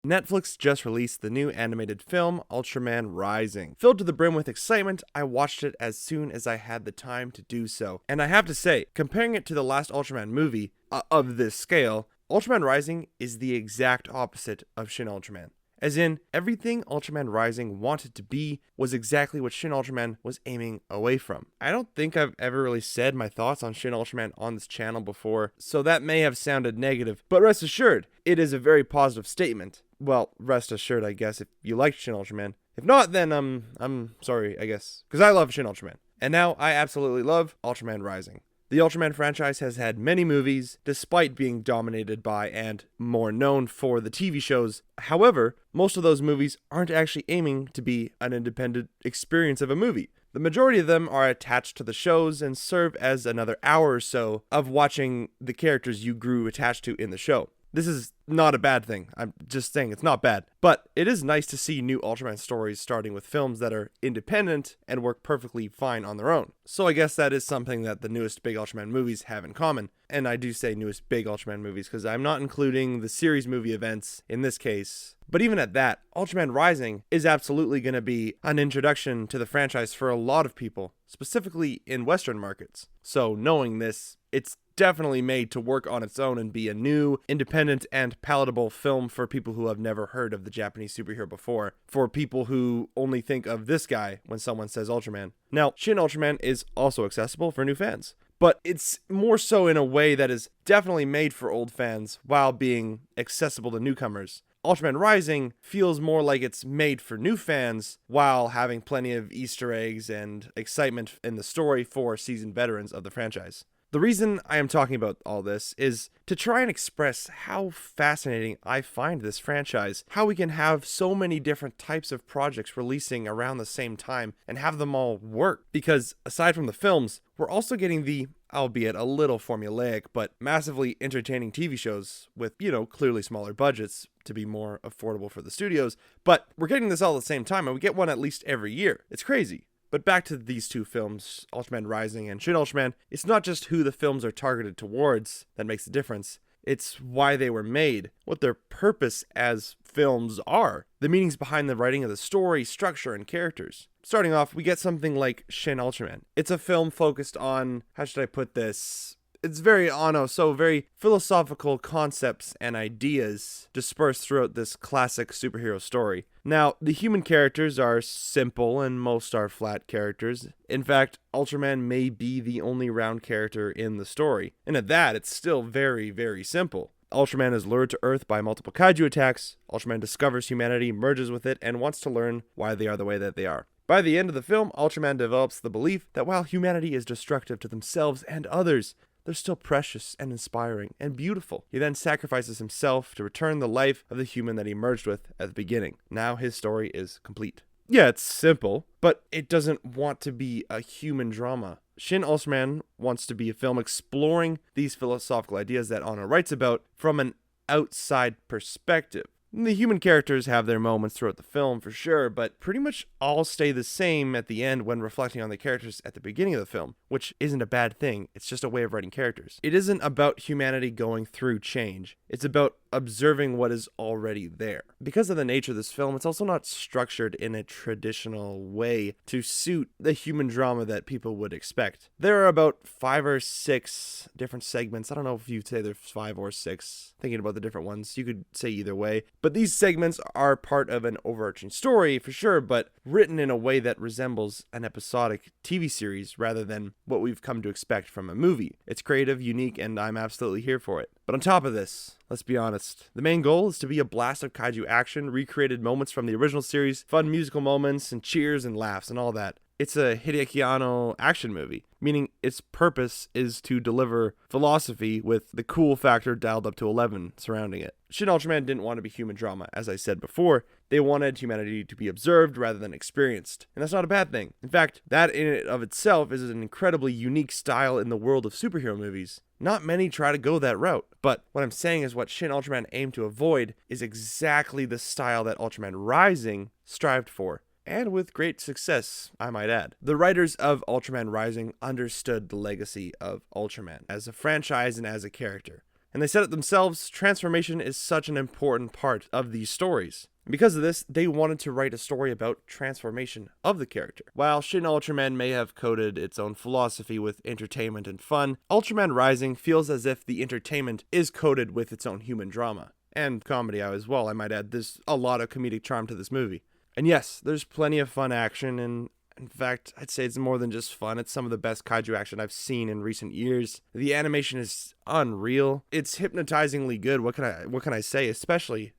Netflix just released the new animated film, Ultraman Rising. Filled to the brim with excitement, I watched it as soon as I had the time to do so. And I have to say, comparing it to the last Ultraman movie of this scale, Ultraman Rising is the exact opposite of Shin Ultraman. As in, everything Ultraman Rising wanted to be was exactly what Shin Ultraman was aiming away from. I don't think I've ever really said my thoughts on Shin Ultraman on this channel before, so that may have sounded negative, but rest assured, it is a very positive statement. Well, rest assured, I guess, if you liked Shin Ultraman. If not, then I'm sorry, I guess, because I love Shin Ultraman. And now I absolutely love Ultraman Rising. The Ultraman franchise has had many movies, despite being dominated by and more known for the TV shows. However, most of those movies aren't actually aiming to be an independent experience of a movie. The majority of them are attached to the shows and serve as another hour or so of watching the characters you grew attached to in the show. This is not a bad thing. I'm just saying it's not bad. But it is nice to see new Ultraman stories starting with films that are independent and work perfectly fine on their own. So I guess that is something that the newest big Ultraman movies have in common. And I do say newest big Ultraman movies because I'm not including the series movie events in this case. But even at that, Ultraman Rising is absolutely going to be an introduction to the franchise for a lot of people, specifically in Western markets. So knowing this, it's definitely made to work on its own and be a new, independent, and palatable film for people who have never heard of the Japanese superhero before, for people who only think of this guy when someone says Ultraman. Now, Shin Ultraman is also accessible for new fans, but it's more so in a way that is definitely made for old fans while being accessible to newcomers. Ultraman Rising feels more like it's made for new fans while having plenty of Easter eggs and excitement in the story for seasoned veterans of the franchise. The reason I am talking about all this is to try and express how fascinating I find this franchise, how we can have so many different types of projects releasing around the same time and have them all work. Because aside from the films, we're also getting the, albeit a little formulaic, but massively entertaining TV shows with, clearly smaller budgets to be more affordable for the studios. But we're getting this all at the same time, and we get one at least every year. It's crazy. But back to these two films, Ultraman Rising and Shin Ultraman, it's not just who the films are targeted towards that makes the difference. It's why they were made, what their purpose as films are, the meanings behind the writing of the story, structure, and characters. Starting off, we get something like Shin Ultraman. It's a film focused on, how should I put this? It's very very philosophical concepts and ideas dispersed throughout this classic superhero story. Now, the human characters are simple and most are flat characters. In fact, Ultraman may be the only round character in the story. And at that, it's still very, very simple. Ultraman is lured to Earth by multiple kaiju attacks. Ultraman discovers humanity, merges with it, and wants to learn why they are the way that they are. By the end of the film, Ultraman develops the belief that while humanity is destructive to themselves and others, they're still precious and inspiring and beautiful. He then sacrifices himself to return the life of the human that he merged with at the beginning. Now his story is complete. Yeah, it's simple, but it doesn't want to be a human drama. Shin Ultraman wants to be a film exploring these philosophical ideas that Anna writes about from an outside perspective. The human characters have their moments throughout the film for sure, but pretty much all stay the same at the end when reflecting on the characters at the beginning of the film, which isn't a bad thing, it's just a way of writing characters. It isn't about humanity going through change, it's about observing what is already there. Because of the nature of this film, it's also not structured in a traditional way to suit the human drama that people would expect. There are about 5 or 6 different segments. I don't know if you'd say there's 5 or 6. Thinking about the different ones, you could say either way. But these segments are part of an overarching story for sure, but written in a way that resembles an episodic TV series rather than what we've come to expect from a movie. It's creative, unique, and I'm absolutely here for it. But on top of this, let's be honest, the main goal is to be a blast of kaiju action, recreated moments from the original series, fun musical moments, and cheers and laughs and all that. It's a Hideaki Anno action movie, meaning its purpose is to deliver philosophy with the cool factor dialed up to 11 surrounding it. Shin Ultraman didn't want to be human drama, as I said before. They wanted humanity to be observed rather than experienced, and that's not a bad thing. In fact, that in and of itself is an incredibly unique style in the world of superhero movies. Not many try to go that route, but what I'm saying is what Shin Ultraman aimed to avoid is exactly the style that Ultraman Rising strived for. And with great success, I might add. The writers of Ultraman Rising understood the legacy of Ultraman as a franchise and as a character. And they said it themselves, transformation is such an important part of these stories. Because of this, they wanted to write a story about transformation of the character. While Shin Ultraman may have coded its own philosophy with entertainment and fun, Ultraman Rising feels as if the entertainment is coded with its own human drama. And comedy as well, I might add. There's a lot of comedic charm to this movie. And yes, there's plenty of fun action, and in fact, I'd say it's more than just fun. It's some of the best kaiju action I've seen in recent years. The animation is unreal. It's hypnotizingly good. What can I say? Especially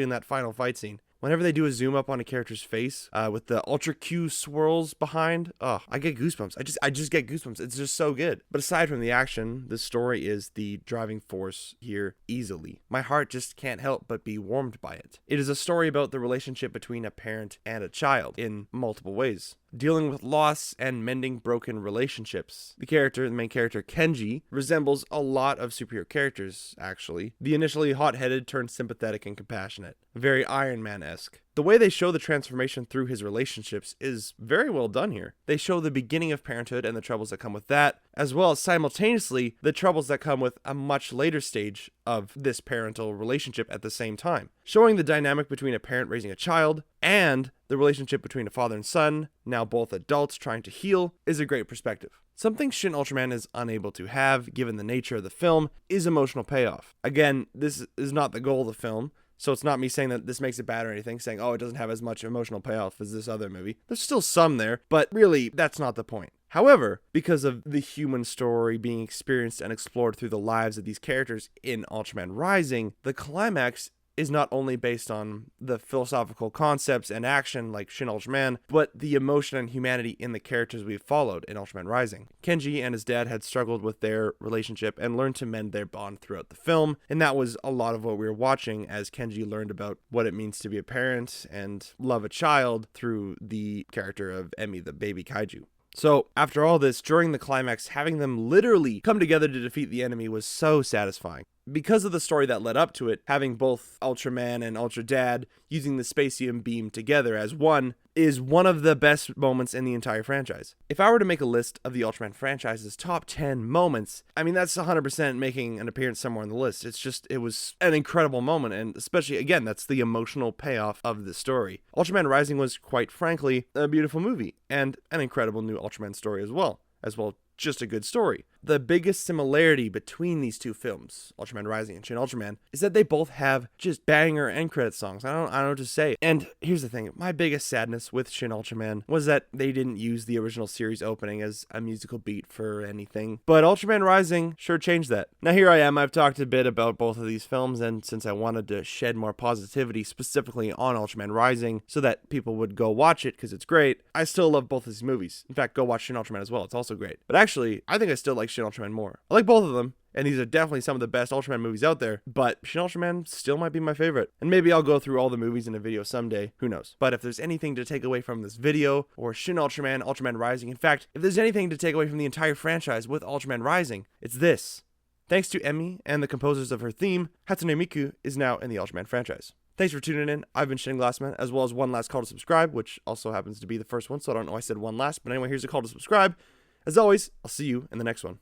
in that final fight scene. Whenever they do a zoom up on a character's face with the Ultra Q swirls behind, I get goosebumps. I just get goosebumps. It's just so good. But aside from the action, the story is the driving force here easily. My heart just can't help but be warmed by it. It is a story about the relationship between a parent and a child in multiple ways, dealing with loss and mending broken relationships. The main character, Kenji, resembles a lot of superhero characters, actually. The initially hot-headed turned sympathetic and compassionate. Very Iron Man-esque. The way they show the transformation through his relationships is very well done here. They show the beginning of parenthood and the troubles that come with that, as well as simultaneously the troubles that come with a much later stage of this parental relationship at the same time. Showing the dynamic between a parent raising a child and the relationship between a father and son, now both adults trying to heal, is a great perspective. Something Shin Ultraman is unable to have, given the nature of the film, is emotional payoff. Again, this is not the goal of the film, so it's not me saying that this makes it bad or anything, saying, it doesn't have as much emotional payoff as this other movie. There's still some there, but really, that's not the point. However, because of the human story being experienced and explored through the lives of these characters in Ultraman Rising, the climax is not only based on the philosophical concepts and action like Shin Ultraman, but the emotion and humanity in the characters we've followed in Ultraman Rising. Kenji and his dad had struggled with their relationship and learned to mend their bond throughout the film, and that was a lot of what we were watching as Kenji learned about what it means to be a parent and love a child through the character of Emi, the baby kaiju. So, after all this, during the climax, having them literally come together to defeat the enemy was so satisfying. Because of the story that led up to it, having both Ultraman and Ultra Dad using the Spacium beam together as one is one of the best moments in the entire franchise. If I were to make a list of the Ultraman franchise's top 10 moments, that's 100% making an appearance somewhere on the list. It was an incredible moment, and especially, again, that's the emotional payoff of the story. Ultraman Rising was, quite frankly, a beautiful movie, and an incredible new Ultraman story as well. Just a good story. The biggest similarity between these two films, Ultraman Rising and Shin Ultraman, is that they both have just banger end credit songs. I don't know what to say. And here's the thing, my biggest sadness with Shin Ultraman was that they didn't use the original series opening as a musical beat for anything. But Ultraman Rising sure changed that. Now here I am, I've talked a bit about both of these films, and since I wanted to shed more positivity specifically on Ultraman Rising so that people would go watch it because it's great, I still love both of these movies. In fact, go watch Shin Ultraman as well, it's also great. But actually, I think I still like Shin Ultraman more. I like both of them, and these are definitely some of the best Ultraman movies out there, but Shin Ultraman still might be my favorite. And maybe I'll go through all the movies in a video someday, who knows. But if there's anything to take away from this video, or Shin Ultraman, Ultraman Rising, in fact, if there's anything to take away from the entire franchise with Ultraman Rising, it's this. Thanks to Emi and the composers of her theme, Hatsune Miku is now in the Ultraman franchise. Thanks for tuning in. I've been Shin Glassman, as well as one last call to subscribe, which also happens to be the first one, so I don't know why I said one last, but anyway, here's a call to subscribe. As always, I'll see you in the next one.